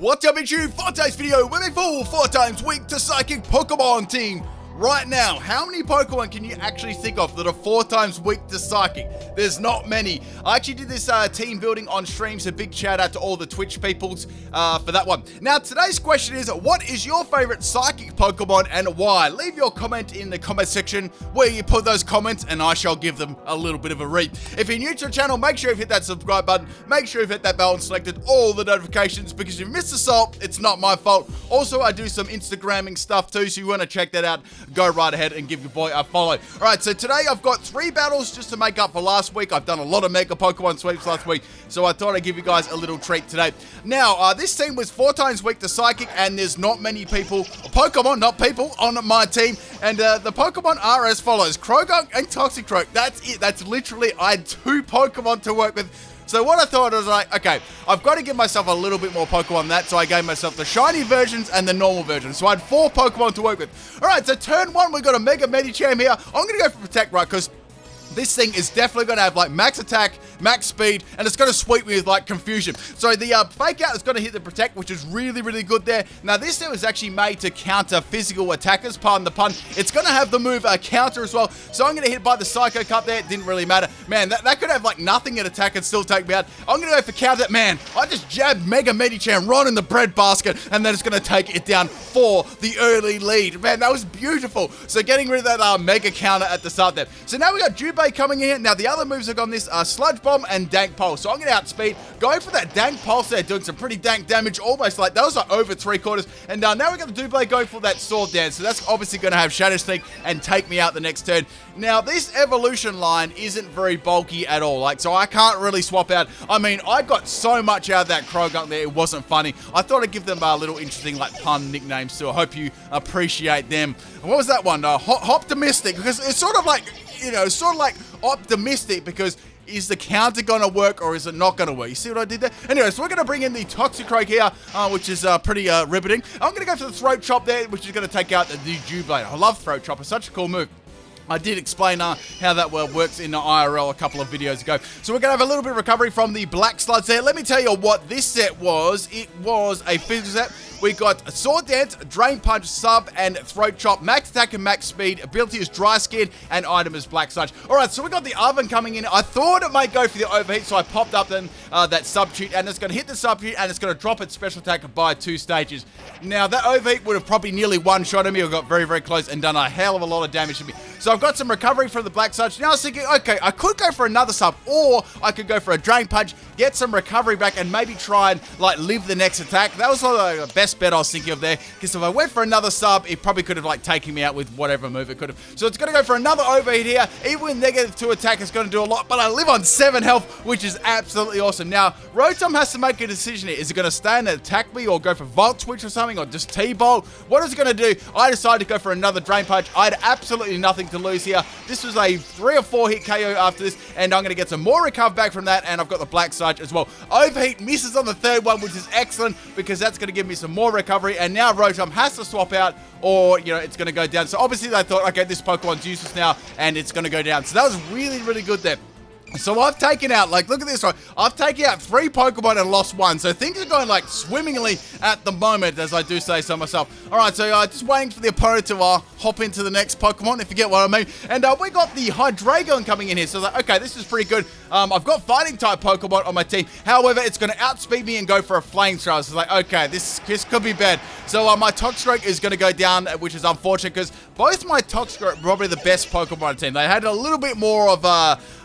What's up YouTube? For today's video, we're making full 4 times weak to psychic Pokemon team. Right now, how many Pokemon can you actually think of that are 4 times weak to psychic? There's not many. I actually did this team building on stream, so big shout out to all the Twitch peoples for that one. Now, today's question is, what is your favorite psychic Pokemon and why? Leave your comment in the comment section where you put those comments and I shall give them a little bit of a read. If you're new to the channel, make sure you've hit that subscribe button. Make sure you've hit that bell and selected all the notifications because if you missed the salt, it's not my fault. Also, I do some Instagramming stuff too, so you want to check that out. Go right ahead and give your boy a follow. Alright, so today I've got 3 battles just to make up for last week. I've done a lot of Mega Pokemon sweeps last week, so I thought I'd give you guys a little treat today. Now, this team was 4 times weak to Psychic, and there's not many people, Pokemon, not people, on my team. And the Pokemon are as follows. Croagunk and Toxicroak. That's it. That's literally, I had 2 Pokemon to work with. So what I thought was like, okay, I've got to give myself a little bit more Pokemon than that, so I gave myself the shiny versions and the normal versions. So I had 4 Pokemon to work with. Alright, so turn 1, we've got a Mega Medicham here. I'm going to go for Protect, right, because this thing is definitely going to have like max attack, max speed, and it's going to sweep me with like confusion. So the fake out is going to hit the protect, which is really, really good there. Now this thing was actually made to counter physical attackers, pardon the pun. It's going to have the move counter as well. So I'm going to hit by the Psycho Cup there. It didn't really matter. Man, that could have like nothing in attack and still take me out. I'm going to go for counter. Man, I just jabbed Mega Medicham right in the bread basket, and then it's going to take it down for the early lead. Man, that was beautiful. So getting rid of that Mega counter at the start there. So now we got Jubei coming in. Now the other moves I've got on this are Sludge Bomb and Dank Pulse. So I'm going to outspeed, going for that Dank Pulse there, doing some pretty dank damage, almost like, that was like over 3/4. And now we got the Dewblade going for that Sword Dance. So that's obviously going to have Shadow Sneak and take me out the next turn. Now this evolution line isn't very bulky at all, like, so I can't really swap out. I mean, I got so much out of that Croagunk there, it wasn't funny. I thought I'd give them a little interesting like pun nicknames too. I hope you appreciate them. And what was that one? Optimistic, because it's sort of like, you know, sort of like optimistic, because is the counter going to work or is it not going to work? You see what I did there? Anyway, so we're going to bring in the Toxicroak here, which is pretty riveting. I'm going to go for the Throat Chop there, which is going to take out the Dewblade. I love Throat Chop. It's such a cool move. I did explain how that works in the IRL a couple of videos ago. So we're going to have a little bit of recovery from the Black Sluds there. Let me tell you what this set was. It was a physical set. We got Sword Dance, Drain Punch, Sub, and Throat Chop. Max attack and max speed. Ability is Dry Skin, and item is Black Sludge. Alright, so we got the Oven coming in. I thought it might go for the Overheat, so I popped up then that Substitute, and it's going to hit the Substitute, and it's going to drop its special attack by 2 stages. Now, that Overheat would have probably nearly one-shotted me, or got very, very close, and done a hell of a lot of damage to me. So I've got some recovery from the Black Sludge. Now I was thinking, okay, I could go for another Sub, or I could go for a Drain Punch, get some recovery back, and maybe try and like live the next attack. That was like the best bet I was thinking of there, because if I went for another Sub, it probably could have like taken me out with whatever move it could have. So it's going to go for another Overheat here. Even with -2 attack, it's going to do a lot, but I live on 7 health, which is absolutely awesome. Now, Rotom has to make a decision here. Is it going to stay and attack me, or go for Volt Switch or something, or just T-Bolt? What is it going to do? I decided to go for another Drain Punch. I had absolutely nothing to lose here. This was a 3 or 4 hit KO after this, and I'm going to get some more recover back from that, and I've got the Black Sludge as well. Overheat misses on the 3rd one, which is excellent, because that's going to give me some more recovery, and now Rotom has to swap out, or, you know, it's going to go down. So obviously they thought, okay, this Pokemon's useless now, and it's going to go down. So that was really, really good there. So I've taken out, like, look at this, right? I've taken out 3 Pokemon and lost 1. So things are going, like, swimmingly at the moment, as I do say so myself. Alright, so just waiting for the opponent to hop into the next Pokemon, if you get what I mean. And we got the Hydreigon coming in here. So, like, okay, this is pretty good. I've got Fighting-type Pokemon on my team. However, it's going to outspeed me and go for a Flamethrower. So, like, okay, this could be bad. So, my Toxicroak is going to go down, which is unfortunate, because both my Toxicroak are probably the best Pokemon on the team. They had a little bit more of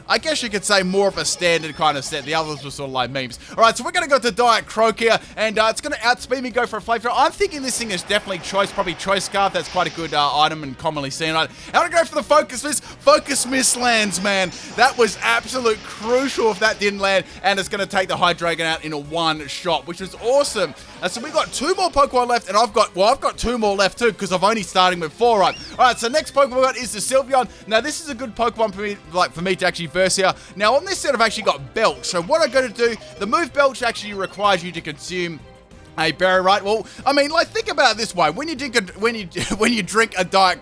I guess you could say more of a standard kind of set. The others were sort of like memes. Alright, so we're going to go to Diet Croak here, and it's going to outspeed me, go for a Flamethrower. I'm thinking this thing is definitely probably Choice Scarf. That's quite a good item and commonly seen. Right? I'm going to go for the Focus Miss. Focus Miss lands, man. That was absolute crucial if that didn't land, and it's going to take the Hydreigon out in a 1 shot, which is awesome. So we've got 2 more Pokemon left, and I've got 2 more left too, because I'm only starting with 4, right? Alright, so next Pokemon we got is the Sylveon. Now, this is a good Pokemon for me to actually verse here. Now, on this set, I've actually got Belch. So what I'm going to do, the move Belch actually requires you to consume Hey, Barry, right? Well, I mean, like, think about it this way: when you drink when you drink a diet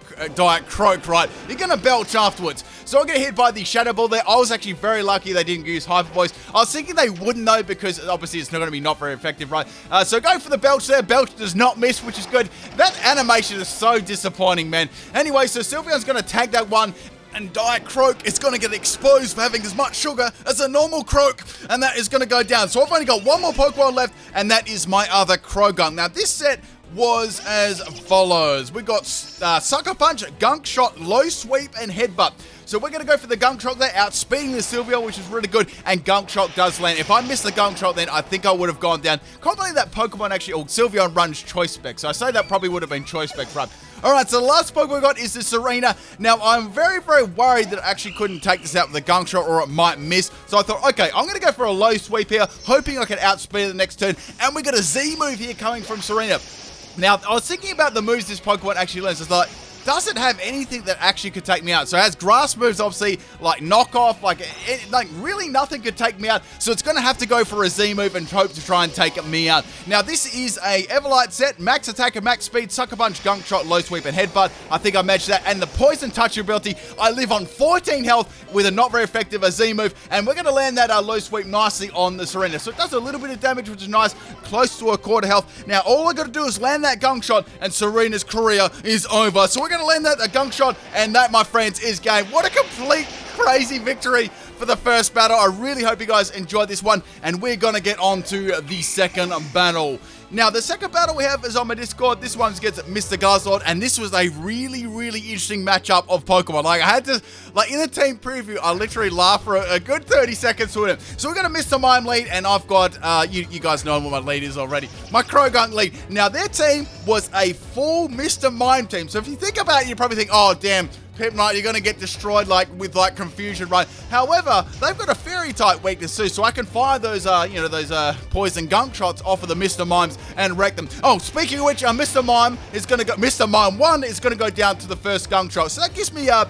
Croak, right, you're gonna belch afterwards. So I get hit by the Shadow Ball there. I was actually very lucky they didn't use Hyper Voice. I was thinking they wouldn't though, because obviously it's not gonna be not very effective, right? So go for the belch there. Belch does not miss, which is good. That animation is so disappointing, man. Anyway, so Sylveon's gonna tag that one. And Diet Croak is going to get exposed for having as much sugar as a normal Croak, and that is going to go down. So I've only got one more Pokemon left, and that is my other Croagunk. Now this set was as follows. We got Sucker Punch, Gunk Shot, Low Sweep, and Headbutt. So we're going to go for the Gunk Shot there, outspeeding the Sylveon, which is really good, and Gunk Shot does land. If I missed the Gunk Shot, then I think I would have gone down. Can't believe that Pokemon actually, or Sylveon runs Choice Spec, so I say that probably would have been Choice Spec run. Alright, so the last Pokemon we got is the Serina. Now, I'm very, very worried that I actually couldn't take this out with a Gunk Shot or it might miss. So I thought, okay, I'm going to go for a Low Sweep here, hoping I can outspeed the next turn. And we got a Z move here coming from Serina. Now, I was thinking about the moves this Pokemon actually learns. It's like, does it have anything that actually could take me out? So it has grass moves, obviously, like knockoff, like really nothing could take me out. So it's going to have to go for a Z move and hope to try and take me out. Now, this is a Everlight set, max attack and max speed, Sucker Punch, Gunk Shot, Low Sweep, and Headbutt. I think I matched that. And the Poison Touch ability, I live on 14 health with a not very effective Z move. And we're going to land that Low Sweep nicely on the Serena. So it does a little bit of damage, which is nice, close to a quarter health. Now, all I got to do is land that Gunk Shot, and Serena's career is over. So we're going to land that a Gunk Shot, and that, my friends, is game. What a complete crazy victory for the first battle. I really hope you guys enjoyed this one, and we're gonna get on to the second battle. Now, the second battle we have is on my Discord. This one gets Mr. Guzzlord, and this was a really, really interesting matchup of Pokemon. Like, I had to, like, in the team preview, I literally laughed for a good 30 seconds with him. So we're gonna Mr. Mime lead, and I've got, you guys know what my lead is already. My Croagunk lead. Now, their team was a full Mr. Mime team. So if you think about it, you probably think, oh, damn, Pimpnite, you're going to get destroyed with confusion, right? However, they've got a fairy type weakness too, so I can fire those, those poison Gunk Shots off of the Mr. Mimes and wreck them. Oh, speaking of which, Mr. Mime is going to go, Mr. Mime 1 is going to go down to the first Gunk Shot. So that gives me, I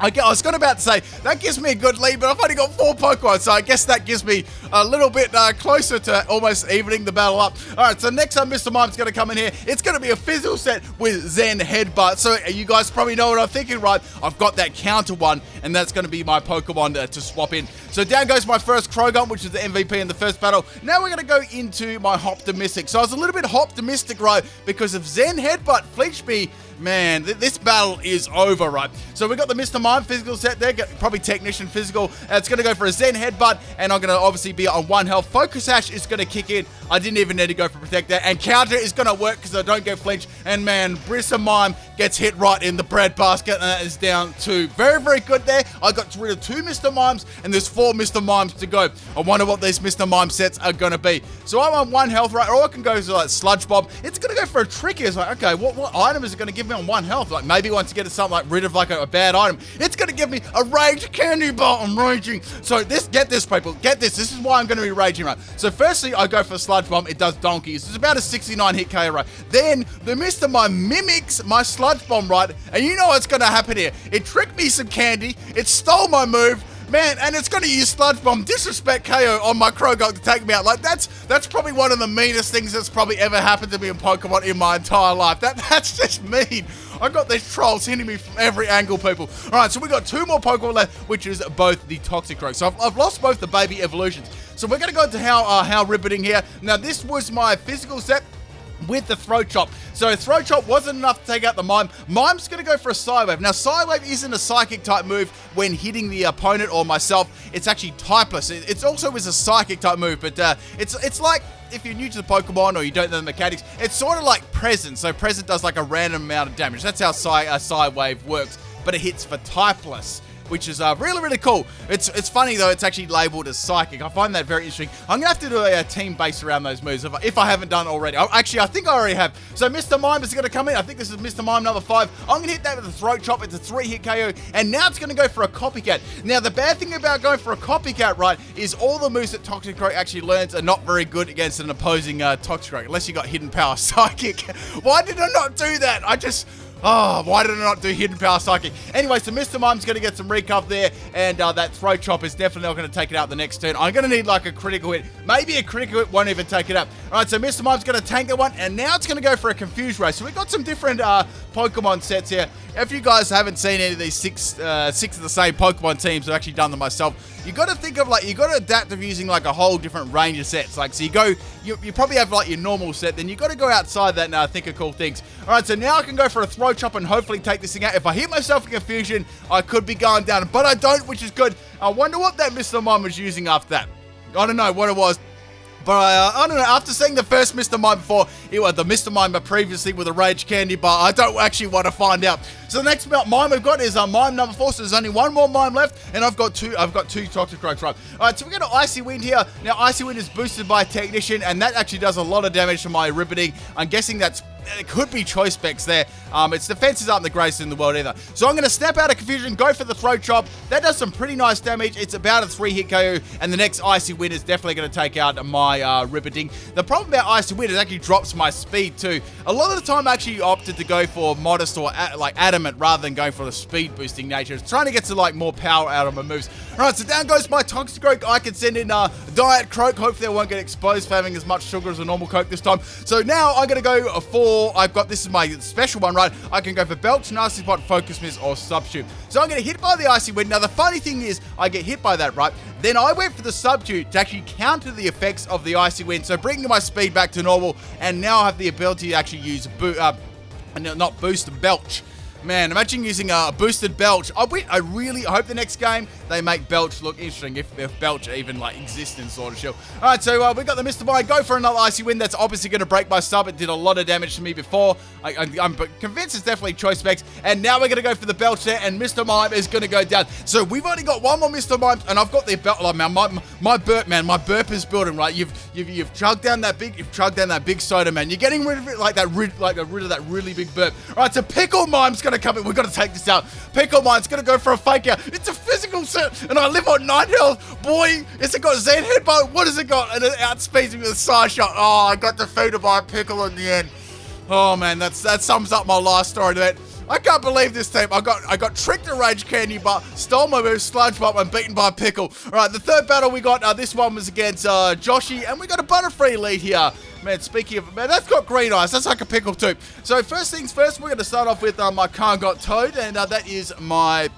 was about to say, that gives me a good lead, but I've only got 4 Pokemon, so I guess that gives me a little bit closer to almost evening the battle up. Alright, so next time Mr. Mime's going to come in here, it's going to be a physical set with Zen Headbutt. So you guys probably know what I'm thinking, right? I've got that counter one, and that's going to be my Pokemon to swap in. So down goes my first Croagunk, which is the MVP in the first battle. Now we're going to go into my Optimistic. So I was a little bit optimistic, right? Because if Zen Headbutt flinched me, man, this battle is over, right? So we got the Mr. Mime physical set there, probably Technician physical. It's going to go for a Zen Headbutt, and I'm going to obviously be on 1 health. Focus Sash is going to kick in. I didn't even need to go for Protect there. And Counter is going to work because I don't get flinch. And man, Mr. Mime gets hit right in the bread basket, and that is down 2. Very, very good there. I got rid of 2 Mr. Mimes, and there's 4 Mr. Mimes to go. I wonder what these Mr. Mime sets are going to be. So I'm on 1 health, right? Or I can go to like Sludge Bomb. It's going to go for a trick. It's like, okay, what item is it going to give me on 1 health? Like maybe once you get something like rid of like a bad item, it's going to give me a Rage Candy Bar. I'm raging. So get this, people. Get this. This is why I'm going to be raging, right? So firstly, I go for Sludge Bomb. It does donkeys. It's about a 69 hit KO, right? Then the Mr. Mime mimics my Sludge Bomb, right? And you know what's going to happen here. It tricked me some candy. It stole my move. Man, and it's going to use Sludge Bomb Disrespect KO on my Croagunk to take me out. Like, that's probably one of the meanest things that's probably ever happened to me in Pokemon in my entire life. That's just mean. I got these trolls hitting me from every angle, people. All right, so we got 2 more Pokemon left, which is both the Toxicroak. So I've lost both the baby evolutions. So we're going to go into how riveting here. Now, this was my physical set with the Throat Chop. So Throat Chop wasn't enough to take out the Mime. Mime's going to go for a Psywave. Now, Psywave isn't a Psychic type move when hitting the opponent or myself. It's actually typeless. It also is a Psychic type move, but it's like, if you're new to the Pokemon or you don't know the mechanics, it's sort of like Present. So Present does like a random amount of damage. That's how Psywave works, but it hits for typeless, which is really, really cool. It's funny, though, it's actually labeled as Psychic. I find that very interesting. I'm going to have to do a team based around those moves if I haven't done already. Actually, I think I already have. So Mr. Mime is going to come in. I think this is Mr. Mime number 5. I'm going to hit that with a Throat Chop. It's a 3-hit KO, and now it's going to go for a Copycat. Now, the bad thing about going for a Copycat, right, is all the moves that Toxicroak actually learns are not very good against an opposing Toxicroak, unless you got Hidden Power Psychic. Why did I not do that? Oh, why did I not do Hidden Power Psychic? Anyway, so Mr. Mime's going to get some recov there, and that Throw Chop is definitely not going to take it out the next turn. I'm going to need like a critical hit. Maybe a critical hit won't even take it up. All right, so Mr. Mime's going to tank that one, and now it's going to go for a Confuse Ray. So we've got some different Pokemon sets here. If you guys haven't seen any of these six of the same Pokemon teams, I've actually done them myself. You got to think of like, you got to adapt of using like a whole different range of sets. Like, so you probably have like your normal set, then you got to go outside that and think of cool things. All right, so now I can go for a Throw Chop and hopefully take this thing out. If I hit myself in Confusion, I could be going down, but I don't, which is good. I wonder what that Mr. Mime was using after that. I don't know what it was. But I don't know, after seeing the first Mr. Mime before, it was the Mr. Mime previously with a Rage Candy Bar, I don't actually want to find out. So the next Mime we've got is Mime number 4, so there's only one more Mime left, and I've got two Toxicroaks, right? Alright, so we've got an Icy Wind here. Now, Icy Wind is boosted by Technician, and that actually does a lot of damage to my Ribbiting. I'm guessing it could be choice specs there. Its defenses aren't the greatest in the world either. So I'm going to snap out of Confusion, go for the Throw Chop. That does some pretty nice damage. It's about a 3-hit KO, and the next Icy Wind is definitely going to take out my Ribbiting. The problem about Icy Wind is it actually drops my speed too. A lot of the time I actually opted to go for Modest or like Adamant rather than going for the speed boosting nature. It's trying to get to like more power out of my moves. Alright, so down goes my Toxicroak. I can send in Diet Croak. Hopefully I won't get exposed for having as much sugar as a normal Coke this time. So now I'm going to go for, this is my special one, right? I can go for Belch, Nasty Spot, Focus Miss, or Substitute. So I'm going to hit by the Icy Wind. Now the funny thing is, I get hit by that, right? Then I went for the Substitute to actually counter the effects of the Icy Wind, so bringing my speed back to normal, and now I have the ability to actually use not boost, Belch. Man, imagine using a boosted Belch. I really hope the next game they make Belch look interesting, if Belch even like exists in Sword and Shield. Alright, so we got the Mr. Mime. Go for another Icy Wind. That's obviously going to break my sub. It did a lot of damage to me before. I'm convinced it's definitely choice specs. And now we're going to go for the Belch there, and Mr. Mime is going to go down. So we've only got one more Mr. Mime, and I've got the Belch. Oh, man, my burp, man, my burp is building, right? You've chugged down that big soda, man. You're getting rid of it like rid of that really big burp. Alright, so Pickle Mime's going to come in. We've got to take this out. Pickle Mine's going to go for a fake out. It's a physical set, and I live on 9 health. Boy, has it got Zen Headbutt? What has it got? And it outspeeds me with a Side Shot. Oh, I got defeated by a Pickle in the end. Oh, man, that sums up my last story to that. I can't believe this team. I got tricked to Rage Candy Bar, stole my move, Sludge Bomb, and beaten by a Pickle. Alright, the third battle we got, this one was against Joshy, and we got a Butterfree lead here. Man, speaking of, man, that's got green eyes. That's like a Pickle too. So first things first, we're going to start off with my Kangot Toad, and that is my...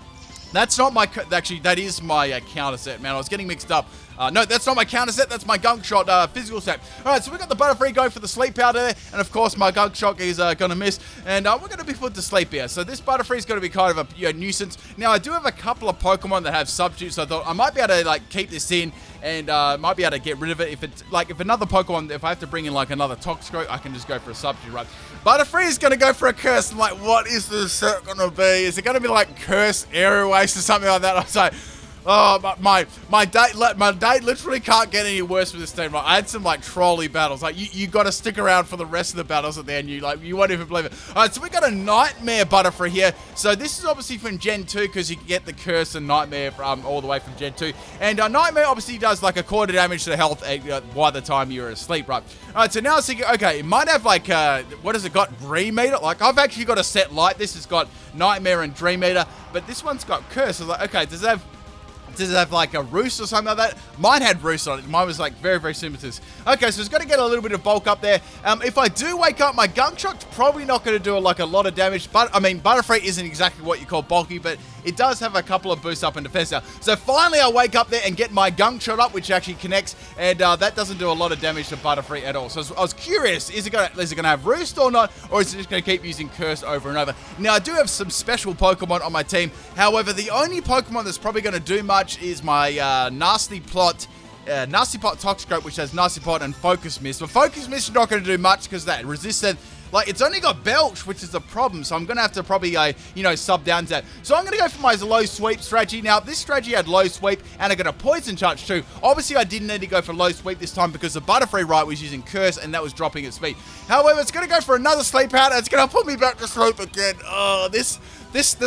That's not my... Actually, that is my counter set, man. I was getting mixed up. No, that's not my counter set. That's my Gunk Shot physical set. Alright, so we got the Butterfree going for the Sleep Powder there. And of course, my Gunk Shot is going to miss. And we're going to be put to sleep here. So this Butterfree is going to be kind of a nuisance. Now, I do have a couple of Pokemon that have Substitute. So I thought I might be able to like keep this in. And might be able to get rid of it. If it's like, if another Pokemon, if I have to bring in like another Toxicroak, I can just go for a Substitute, right? Butterfree is going to go for a Curse. I'm like, what is this set going to be? Is it going to be like Curse, Aerial Waste, or something like that? I was like, oh, my day literally can't get any worse with this team, right? I had some like trolley battles. Like you got to stick around for the rest of the battles at the end. You won't even believe it. All right, so we got a Nightmare Butterfree here. So this is obviously from Gen 2 because you can get the Curse and Nightmare from all the way from Gen 2. And Nightmare obviously does like a quarter damage to the health by the time you're asleep, right? All right, so now I was thinking, okay, it might have like what has it got? Dream Meter. Like I've actually got a set like this. It's got Nightmare and Dream Meter, but this one's got Curse. I was like, okay, does it have like a Roost or something like that? Mine had Roost on it. Mine was like very, very similar to this. Okay, so it's going to get a little bit of bulk up there. If I do wake up, my Gunk Shot's probably not going to do like a lot of damage. But I mean, Butterfree isn't exactly what you call bulky, but it does have a couple of boosts up in defense now. So finally I wake up there and get my Gunk Shot up, which actually connects, and that doesn't do a lot of damage to Butterfree at all. So I was curious, is it going to have Roost or not, or is it just going to keep using Curse over and over? Now I do have some special Pokemon on my team. However, the only Pokemon that's probably going to do much is my Nasty Plot Toxicroak, which has Nasty Plot and Focus Miss. But Focus Miss is not going to do much because that resistant. Like, it's only got Belch, which is the problem, so I'm going to have to probably, sub down to that. So I'm going to go for my low sweep strategy. Now, this strategy had low sweep, and I got a poison touch too. Obviously, I didn't need to go for low sweep this time because the Butterfree right was using Curse, and that was dropping its speed. However, it's going to go for another Sleep Powder. It's going to put me back to sleep again. Oh, the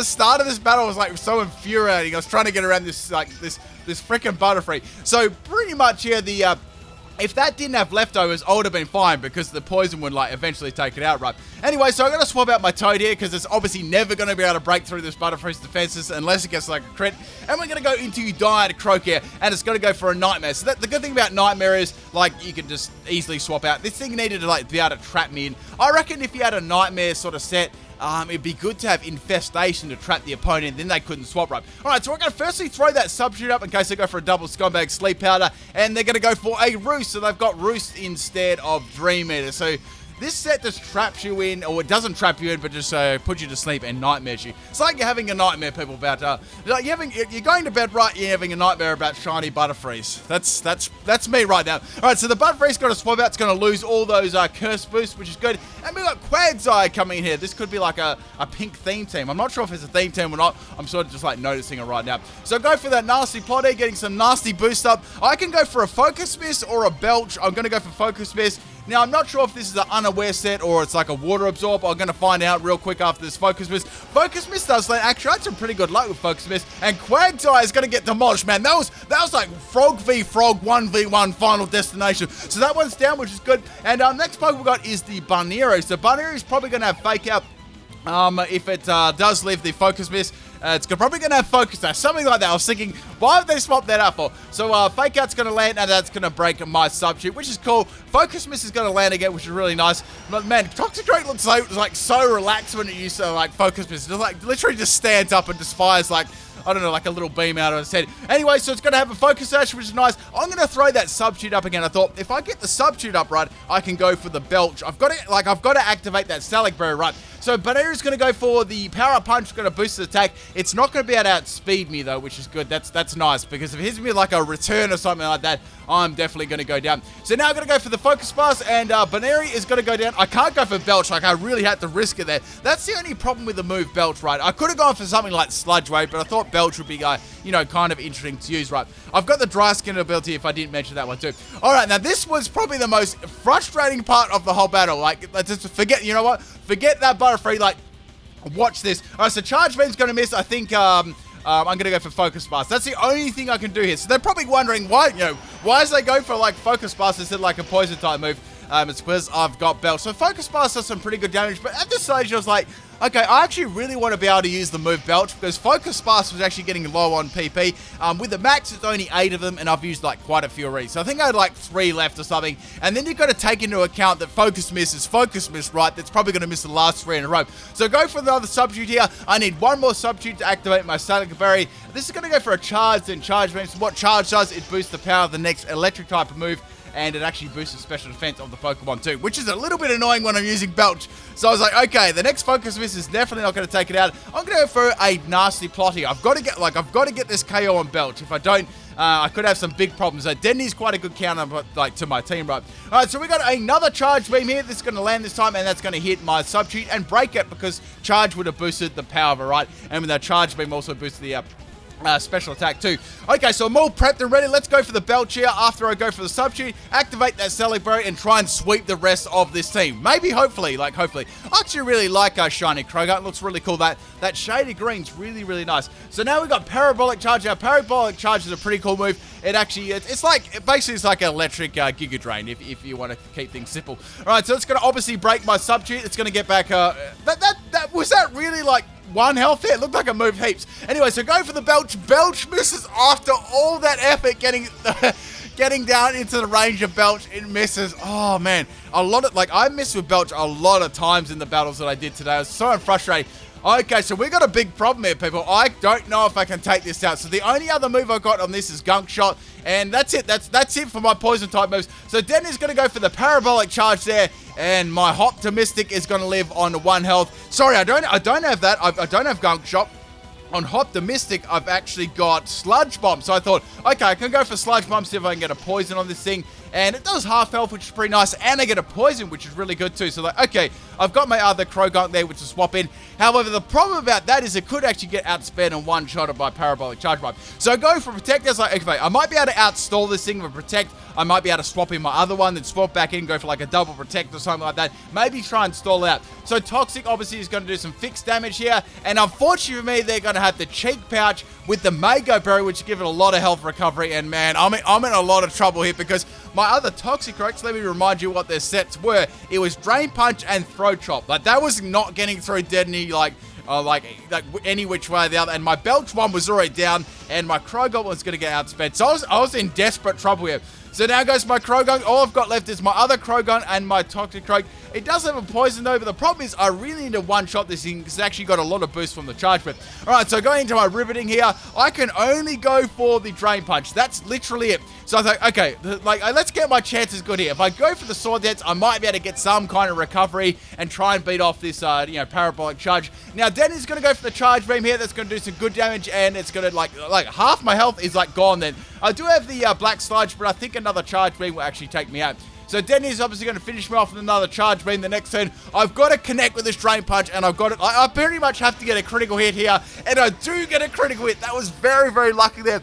start of this battle was like so infuriating. I was trying to get around this freaking Butterfree. So pretty much here, If that didn't have leftovers, I would have been fine because the poison would like eventually take it out, right? Anyway, so I'm going to swap out my Toad here because it's obviously never going to be able to break through this Butterfree's defenses unless it gets like a crit. And we're going to go into Croak here, and it's going to go for a Nightmare. So the good thing about Nightmare is like you can just easily swap out. This thing needed to like be able to trap me in. I reckon if you had a Nightmare sort of set, it'd be good to have Infestation to trap the opponent, then they couldn't swap right. Alright, so we're going to firstly throw that Substitute up in case they go for a double Scumbag Sleep Powder, and they're going to go for a Roost, so they've got Roost instead of Dream Eater. So this set just traps you in, or it doesn't trap you in, but just puts you to sleep and nightmares you. It's like you're having a nightmare, people, about like you're going to bed right, you're having a nightmare about shiny Butterfrees. That's me right now. All right, so the Butterfree's got to swap out. It's going to lose all those Curse boosts, which is good. And we got Quagsire coming in here. This could be like a pink theme team. I'm not sure if it's a theme team or not. I'm sort of just like noticing it right now. So go for that nasty plot here, getting some nasty boost up. I can go for a Focus Mist or a Belch. I'm going to go for Focus Mist. Now, I'm not sure if this is an unaware set or it's like a water absorb. I'm going to find out real quick after this Focus Mist. Focus Mist does land. Actually, I had some pretty good luck with Focus Mist. And Quagsire is going to get demolished, man. That was like Frog v Frog 1v1 final destination. So that one's down, which is good. And next Pokemon we got is the Banero. So Banero is probably going to have Fake Out. If it does leave the Focus Mist, it's probably going to have Focus Dash, something like that. I was thinking, why have they swapped that up for? So Fake Out's going to land, and that's going to break my Substitute, which is cool. Focus Mist is going to land again, which is really nice. But man, Toxicroak looks so relaxed when it used to like Focus Mist. It like literally just stands up and just fires like, I don't know, like a little beam out of its head. Anyway, so it's going to have a Focus Dash, which is nice. I'm going to throw that Substitute up again. I thought, if I get the Substitute up right, I can go for the Belch. I've got to activate that Salic Berry right. So Banero's going to go for the Power Up Punch, going to boost the attack. It's not going to be able to outspeed me though, which is good. That's nice, because if it hits me like a return or something like that, I'm definitely going to go down. So now I'm going to go for the Focus Blast, and Baneri is going to go down. I can't go for Belch, like I really had to risk it there. That's the only problem with the move Belch, right? I could have gone for something like Sludge Wave, but I thought Belch would be, kind of interesting to use, right? I've got the Dry Skin ability if I didn't mention that one too. Alright, now this was probably the most frustrating part of the whole battle. Like, let's just forget, you know what? Forget that Butterfree, like, watch this. Alright, so Charge Beam's going to miss. I think, I'm going to go for Focus Blast. That's the only thing I can do here. So they're probably wondering why, why is they go for like Focus Blast instead of like a Poison type move? It's because I've got Belch. So Focus Blast does some pretty good damage, but at this stage I was like, okay, I actually really want to be able to use the move Belch, because Focus Blast was actually getting low on PP. With the max, it's only 8 of them, and I've used like quite a few already. So I think I had like 3 left or something. And then you've got to take into account that Focus Miss is Focus Miss, right? That's probably going to miss the last 3 in a row. So go for another Substitute here. I need one more Substitute to activate my Static Berry. This is going to go for a Charge, then Charge Beam. So what Charge does, it boosts the power of the next Electric type of move, and it actually boosts the special defense of the Pokemon too, which is a little bit annoying when I'm using Belch. So I was like, okay, the next Focus Miss is definitely not going to take it out. I'm going to go for a nasty plot here. I've got to get this KO on Belch. If I don't, I could have some big problems. Denny's quite a good counter, but like to my team, right? All right, so we got another Charge Beam here. This is going to land this time, and that's going to hit my Substitute and break it, because Charge would have boosted the power of it, right? And with that Charge Beam also boosted the special attack too. Okay, so I'm all prepped and ready. Let's go for the Belch here after I go for the Substitute, activate that Celebrate, and try and sweep the rest of this team. Maybe, hopefully. I actually really like Shiny Croagunk. It looks really cool. That shady green's really, really nice. So now we've got Parabolic Charge. Now, Parabolic Charge is a pretty cool move. Basically it's like an electric Giga Drain, if you want to keep things simple. Alright, so it's going to obviously break my Substitute. It's going to get back, was that really like 1 health hit? It looked like a move heaps. Anyway, so go for the Belch. Belch misses after all that effort getting down into the range of Belch. It misses. Oh, man. I missed with Belch a lot of times in the battles that I did today. I was so frustrated. Okay, so we got a big problem here, people. I don't know if I can take this out. So the only other move I got on this is Gunk Shot, and that's it. That's it for my poison type moves. So Denny's going to go for the Parabolic Charge there, and my Optimistic is going to live on 1 health. Sorry, I don't have that. I don't have Gunk Shot. On Optimistic, I've actually got Sludge Bomb. So I thought, okay, I can go for Sludge Bomb, see if I can get a poison on this thing. And it does half health, which is pretty nice. And I get a poison, which is really good too. So like, okay, I've got my other Croagunk there, which is swap in. However, the problem about that is it could actually get outsped and one-shotted by Parabolic Charge Bomb. So I go for Protect. That's like, okay, I might be able to outstall this thing with Protect. I might be able to swap in my other one, then swap back in, go for like a double Protect or something like that. Maybe try and stall out. So Toxic obviously is going to do some fixed damage here. And unfortunately for me, they're going to have the Cheek Pouch with the Mako Berry, which give it a lot of health recovery. And man, I'm in a lot of trouble here, because my other Toxicroaks, let me remind you what their sets were. It was Drain Punch and Throat Chop. Like, that was not getting through Deadney, like any which way or the other. And my Belch one was already down, and my Croagunk was going to get outspent. So I was in desperate trouble here. So now goes my Croagunk. All I've got left is my other Croagunk and my Toxicroak. It does have a poison though, but the problem is I really need to one-shot this thing because it's actually got a lot of boost from the charge whip. Alright, so going into my riveting here, I can only go for the Drain Punch. That's literally it. So I thought, okay, let's get my chances good here. If I go for the Sword Dance, I might be able to get some kind of recovery and try and beat off this, parabolic charge. Now, Denny's going to go for the Charge Beam here. That's going to do some good damage, and it's going to, like half my health is, gone then. I do have the Black Sludge, but I think another Charge Beam will actually take me out. So Denny's obviously going to finish me off with another Charge Beam the next turn. I've got to connect with this Drain Punch, and I've got it. I pretty much have to get a critical hit here, and I do get a critical hit. That was very, very lucky there.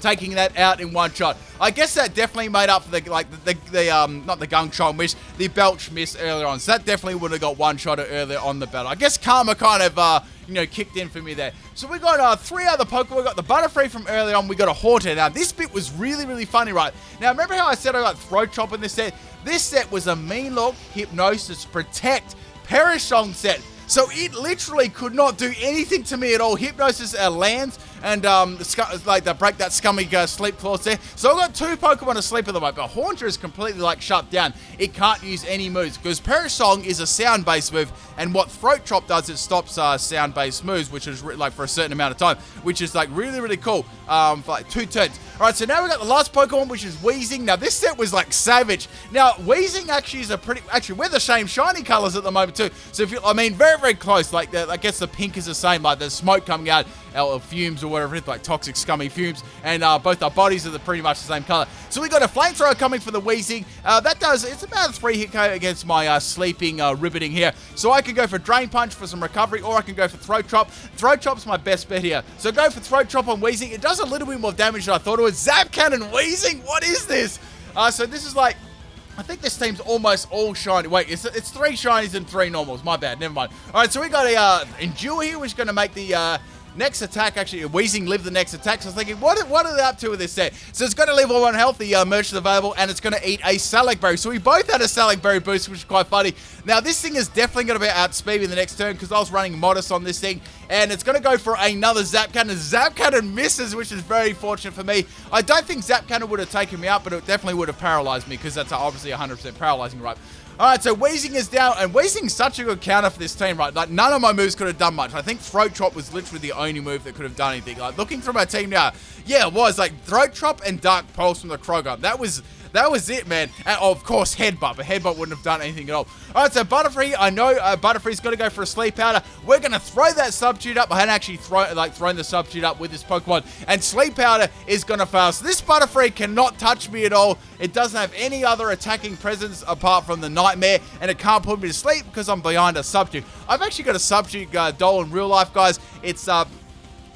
Taking that out in one shot. I guess that definitely made up for not the Gunk Shot miss, the Belch miss earlier on. So that definitely would have got one shot earlier on the battle. I guess karma kind of, kicked in for me there. So we got 3 other Pokemon. We got the Butterfree from earlier on. We got a Haunter. Now, this bit was really, really funny, right? Now, remember how I said I got Throat Chop in this set? This set was a Mean Look, Hypnosis, Protect, Perish Song set. So it literally could not do anything to me at all. Hypnosis lands, and they break that scummy sleep clause there. So I've got 2 Pokemon asleep at the moment, but Haunter is completely shut down. It can't use any moves because Perish Song is a sound-based move, and what Throat Chop does, it stops sound-based moves, which is for a certain amount of time, which is really, really cool for 2 turns. All right, so now we got the last Pokemon, which is Weezing. Now this set was savage. Now Weezing actually is we're the same shiny colors at the moment too. So very, very close. I guess the pink is the same. There's smoke coming out of fumes or whatever it is, toxic, scummy fumes, and both our bodies are pretty much the same color. So we got a Flamethrower coming for the Weezing. It's about a 3 hit KO against my sleeping Riveting here. So I can go for Drain Punch for some recovery, or I can go for Throat Chop. Throat Chop's my best bet here. So go for Throat Chop on Weezing. It does a little bit more damage than I thought it would. Zap Cannon Weezing, what is this? So this is I think this team's almost all shiny. Wait, it's 3 shinies and 3 normals. My bad, never mind. All right, so we got a Endure here, which is going to make the next attack. Actually, Weezing live the next attack. So I was thinking, what are they up to with this set? So it's going to leave all 1 health. The merch is available, and it's going to eat a Salac Berry. So we both had a Salac Berry boost, which is quite funny. Now, this thing is definitely going to be outspeed in the next turn because I was running Modest on this thing, and it's going to go for another Zap Cannon. Zap Cannon misses, which is very fortunate for me. I don't think Zap Cannon would have taken me out, but it definitely would have paralyzed me because that's obviously 100% paralyzing, right? Alright, so Weezing is down, and Weezing's such a good counter for this team, right? None of my moves could have done much. I think Throat Chop was literally the only move that could have done anything. Looking through my team now, yeah, it was Throat Chop and Dark Pulse from the Croagunk. That was it, man. And of course, Headbutt, but Headbutt wouldn't have done anything at all. Alright, so Butterfree, I know Butterfree's got to go for a Sleep Powder. We're going to throw that Substitute up. I hadn't actually thrown the Substitute up with this Pokemon, and Sleep Powder is going to fail. So this Butterfree cannot touch me at all. It doesn't have any other attacking presence apart from the Nightmare, and it can't put me to sleep because I'm behind a Substitute. I've actually got a Substitute doll in real life, guys. It's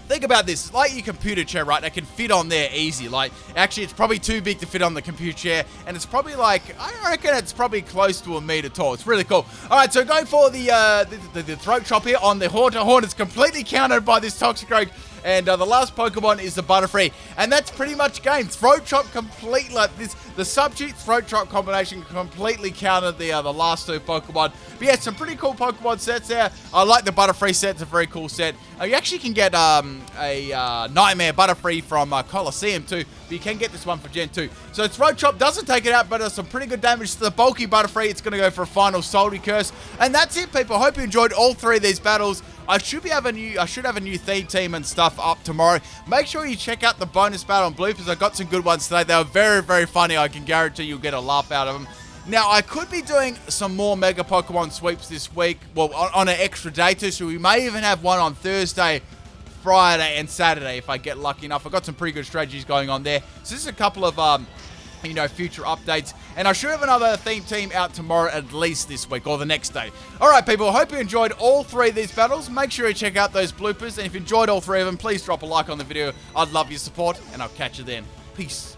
think about this. It's like your computer chair, right? That can fit on there easy. Actually, it's probably too big to fit on the computer chair, and it's probably I reckon it's probably close to 1 meter tall. It's really cool. All right, so go for the Throat Chop here on the Haunter. Haunter's completely countered by this Toxicroak, and the last Pokemon is the Butterfree, and that's pretty much game. Throat Chop complete the Substitute Throat Chop combination completely countered the last 2 Pokemon. But yeah, some pretty cool Pokemon sets there. I like the Butterfree set. It's a very cool set. You actually can get a Nightmare Butterfree from Coliseum too, but you can get this one for Gen 2. So Throat Chop doesn't take it out, but does some pretty good damage to the bulky Butterfree. It's going to go for a final Salty Curse. And that's it, people. I hope you enjoyed all 3 of these battles. I should have a new theme team and stuff up tomorrow. Make sure you check out the bonus battle on bloopers. I got some good ones today. They were very, very funny. I can guarantee you'll get a laugh out of them. Now, I could be doing some more Mega Pokemon sweeps this week. Well, on an extra day too. So we may even have one on Thursday, Friday, and Saturday if I get lucky enough. I've got some pretty good strategies going on there. So this is a couple of future updates, and I should have another theme team out tomorrow at least this week or the next day. Alright people, I hope you enjoyed all 3 of these battles. Make sure you check out those bloopers, and if you enjoyed all 3 of them, please drop a like on the video. I'd love your support, and I'll catch you then. Peace.